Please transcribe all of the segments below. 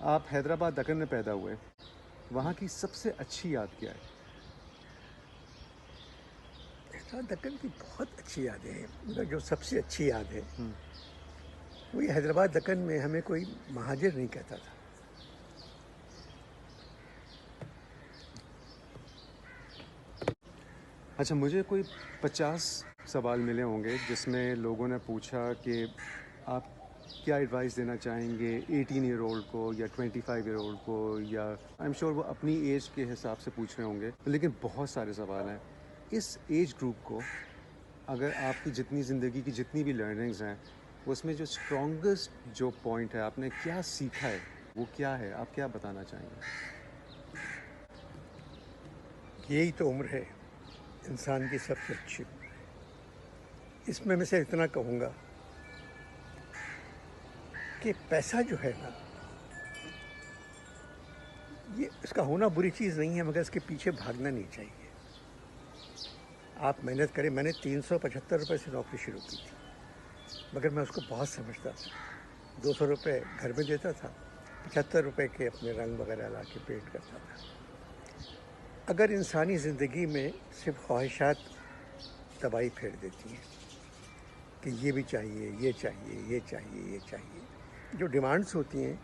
آپ حیدرآباد دکن میں پیدا ہوئے, وہاں کی سب سے اچھی یاد کیا ہے؟ دکن کی بہت اچھی یادیں ہیں, مگر جو سب سے اچھی یاد ہے وہ یہ حیدرآباد دکن میں ہمیں کوئی مہاجر نہیں کہتا تھا. اچھا, مجھے کوئی 50 سوال ملے ہوں گے جس میں لوگوں نے پوچھا کہ آپ کیا ایڈوائس دینا چاہیں گے 18 ایئر اولڈ کو یا 25 ایئر اولڈ کو, یا آئی ایم شیور وہ اپنی ایج کے حساب سے پوچھ رہے ہوں گے, لیکن بہت سارے سوال ہیں. اس ایج گروپ کو اگر آپ کی جتنی زندگی کی جتنی بھی لرننگز ہیں, اس میں جو اسٹرانگسٹ جو پوائنٹ ہے, آپ نے کیا سیکھا ہے, وہ کیا ہے, آپ کیا بتانا چاہیں گے؟ یہی تو عمر ہے, انسان کی سب سے اچھی عمر ہے. اس میں سے اتنا کہوں گا کہ پیسہ جو ہے نا, یہ اس کا ہونا بری چیز نہیں ہے, مگر اس کے پیچھے بھاگنا نہیں چاہیے. آپ محنت کریں. میں نے 375 روپے سے نوکری شروع کی تھی, مگر میں اس کو بہت سمجھتا تھا. 200 روپے گھر میں دیتا تھا, 75 روپے کے اپنے رنگ وغیرہ لا کے پینٹ کرتا تھا. اگر انسانی زندگی میں صرف خواہشات تباہی پھیر دیتی ہیں کہ یہ بھی چاہیے, یہ چاہیے, یہ چاہیے, یہ چاہیے, جو ڈیمانڈس ہوتی ہیں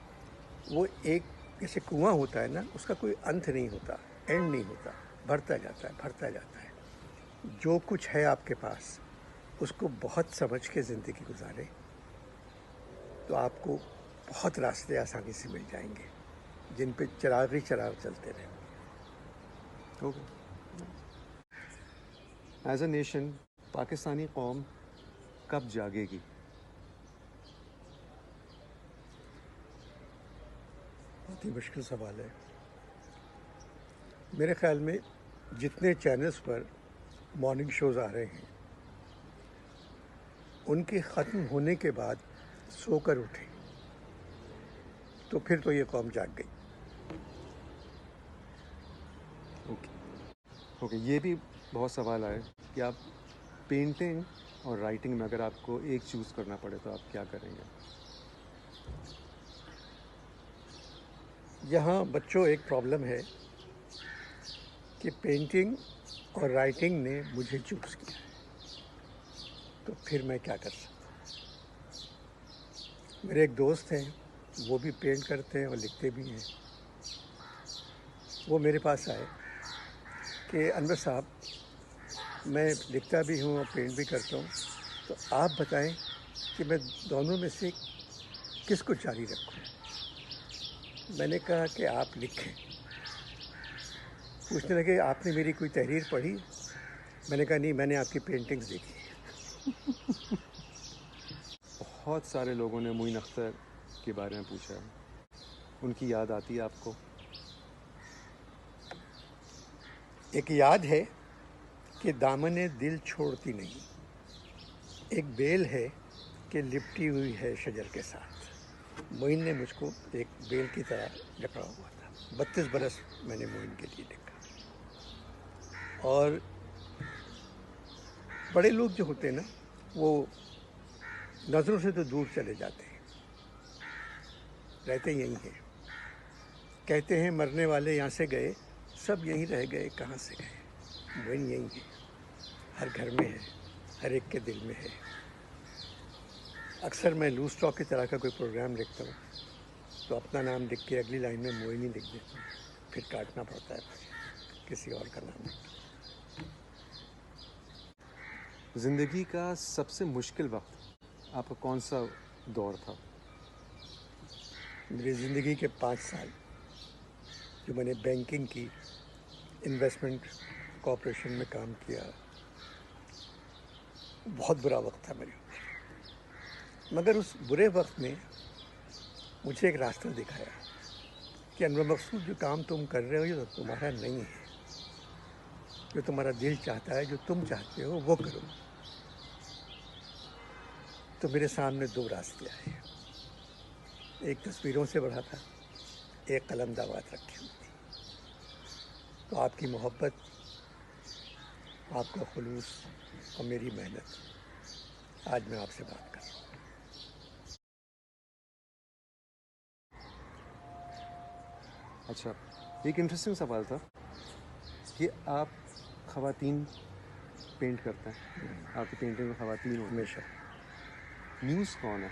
وہ ایک جیسے کنواں ہوتا ہے نا, اس کا کوئی انت نہیں ہوتا, اینڈ نہیں ہوتا, بھرتا جاتا ہے, بھرتا جاتا ہے. جو کچھ ہے آپ کے پاس اس کو بہت سمجھ کے زندگی گزارے تو آپ کو بہت راستے آسانی سے مل جائیں گے جن پہ چراغ ہی چراغ چلتے رہیں گے. Okay. As a nation Pakistani قوم کب جاگے گی؟ بہت ہی مشکل سوال ہے. میرے خیال میں جتنے چینلز پر مارننگ شوز آ رہے ہیں ان کے ختم ہونے کے بعد سو کر اٹھیں تو پھر تو یہ قوم جاگ گئی. اوکے, یہ بھی بہت سوال آئے کہ آپ پینٹنگ اور رائٹنگ میں اگر آپ کو ایک چوز کرنا پڑے تو آپ کیا کریں گے؟ یہاں بچوں ایک پرابلم ہے کہ پینٹنگ اور رائٹنگ نے مجھے چوز کیا ہے, تو پھر میں کیا کر سکتا ہوں. میرے ایک دوست ہیں, وہ بھی پینٹ کرتے ہیں اور لکھتے بھی ہیں. وہ میرے پاس آئے کہ انور صاحب, میں لکھتا بھی ہوں اور پینٹ بھی کرتا ہوں, تو آپ بتائیں کہ میں دونوں میں سے کس کو جاری رکھوں. میں نے کہا کہ آپ لکھیں. پوچھنے لگے آپ نے میری کوئی تحریر پڑھی؟ میں نے کہا نہیں, میں نے آپ کی پینٹنگز دیکھی. بہت سارے لوگوں نے معین اختر کے بارے میں پوچھا ہے, ان کی یاد آتی ہے آپ کو؟ ایک یاد ہے کہ دامن دل چھوڑتی نہیں, ایک بیل ہے کہ لپٹی ہوئی ہے شجر کے ساتھ. معین نے مجھ کو ایک بیل کی طرح جکڑا ہوا تھا. 32 برس میں نے معین کے لیے لکھا. اور بڑے لوگ جو ہوتے ہیں نا, وہ نظروں سے تو دور چلے جاتے ہیں, رہتے یہیں ہیں. کہتے ہیں مرنے والے یہاں سے گئے, سب یہیں رہ گئے, کہاں سے گئے. معین یہیں ہے, ہر گھر میں ہے, ہر ایک کے دل میں ہے. اکثر میں لوز ٹاک کی طرح کا کوئی پروگرام لکھتا ہوں تو اپنا نام لکھ کے اگلی لائن میں معین ہی لکھ دیتا ہوں, پھر کاٹنا پڑتا ہے مجھے کسی اور کا نام لکھ. زندگی کا سب سے مشکل وقت آپ کا کون سا دور تھا؟ میری زندگی کے 5 سال جو میں نے بینکنگ کی, انویسٹمنٹ کارپوریشن میں کام کیا, بہت برا وقت تھا میرے اوپر. مگر اس برے وقت نے مجھے ایک راستہ دکھایا کہ انور مقصود, جو کام تم کر رہے ہو یہ تمہارا نہیں ہے. جو تمہارا دل چاہتا ہے, جو تم چاہتے ہو وہ کرو. تو میرے سامنے 2 راستے آئے. ایک تصویروں سے بڑھا تھا, ایک قلم دعوت رکھی ہوئی تھی. تو آپ کی محبت, آپ کا خلوص اور میری محنت, آج میں آپ سے بات کر رہا ہوں. اچھا، ایک انٹرسٹنگ سوال تھا کہ آپ خواتین پینٹ کرتے ہیں، آپ کی پینٹنگ میں خواتین ہوتی ہمیشہ ہیں، نیوز کون ہے؟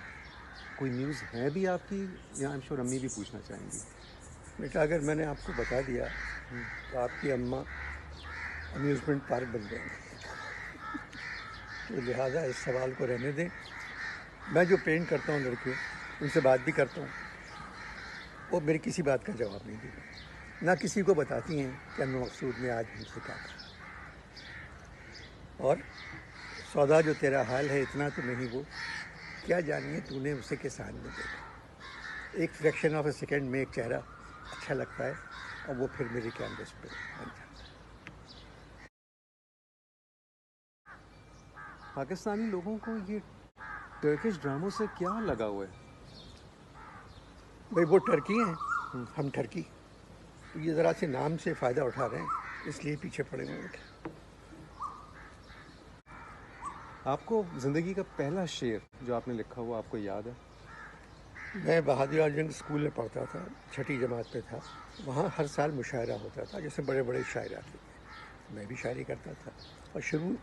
کوئی نیوز ہے بھی آپ کی، یا آئی ایم شیور امی بھی پوچھنا چاہیں گی؟ بیٹا اگر میں نے آپ کو بتا دیا تو آپ کی اماں امیوزمنٹ پارک بن جائیں گے، تو لہٰذا اس سوال کو رہنے دیں. میں جو پینٹ کرتا ہوں لڑکیوں، ان سے بات بھی کرتا ہوں، وہ میری کسی بات کا جواب نہیں دیتے، نہ کسی کو بتاتی ہیں کہ انور مقصود نے آج ہم سے کیا کہا. اور سودا جو تیرا حال ہے اتنا تو نہیں وہ، کیا جانیے تو نے اسے کے سامنے دیکھا. ایک فریکشن آف اے سیکنڈ میں ایک چہرہ اچھا لگتا ہے اور وہ پھر میری کینوس پہ بن جاتا ہے. پاکستانی لوگوں کو یہ ٹرکش ڈراموں سے کیا لگا ہوا ہے؟ بھائی وہ ٹرکی ہیں، ہم ٹرکی. یہ ذرا سے نام سے فائدہ اٹھا رہے ہیں، اس لیے پیچھے پڑے ہوئے ہیں. آپ کو زندگی کا پہلا شعر جو آپ نے لکھا ہوا آپ کو یاد ہے؟ میں بہادر لال جنگ اسکول میں پڑھتا تھا، چھٹی جماعت پہ تھا. وہاں ہر سال مشاعرہ ہوتا تھا، جیسے بڑے بڑے شاعر آتے تھے. میں بھی شاعری کرتا تھا اور شروع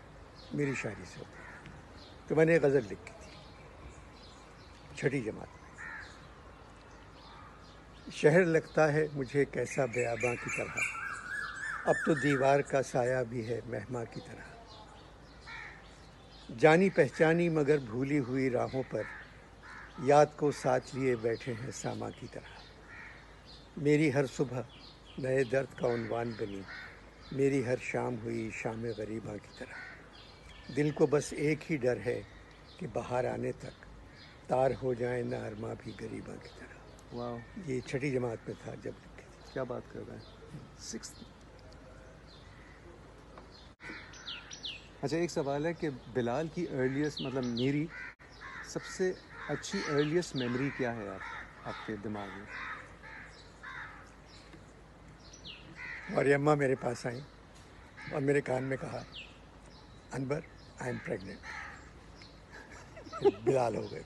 میری شاعری سے ہوتا تھا. تو میں نے ایک غزل لکھی تھی چھٹی جماعت میں. شہر لگتا ہے مجھے کیسا بیاباں کی طرح، اب تو دیوار کا سایہ بھی ہے مہماں کی طرح. جانی پہچانی مگر بھولی ہوئی راہوں پر، یاد کو ساتھ لیے بیٹھے ہیں ساما کی طرح. میری ہر صبح نئے درد کا عنوان بنی، میری ہر شام ہوئی شام غریباں کی طرح. دل کو بس ایک ہی ڈر ہے کہ باہر آنے تک تار ہو جائیں نہ ارماں بھی غریباں کی طرح. واو، یہ چھٹی جماعت میں تھا جب لکھی تھی. کیا بات کر رہے ہیں! 6th. اچھا، ایک سوال ہے کہ بلال کی ارلیسٹ، مطلب میری سب سے اچھی ارلیسٹ میموری کیا ہے آپ کے دماغ میں؟ ہماری اماں میرے پاس آئیں اور میرے کان میں کہا، انور آئی ایم پریگننٹ. بلال ہو گئے.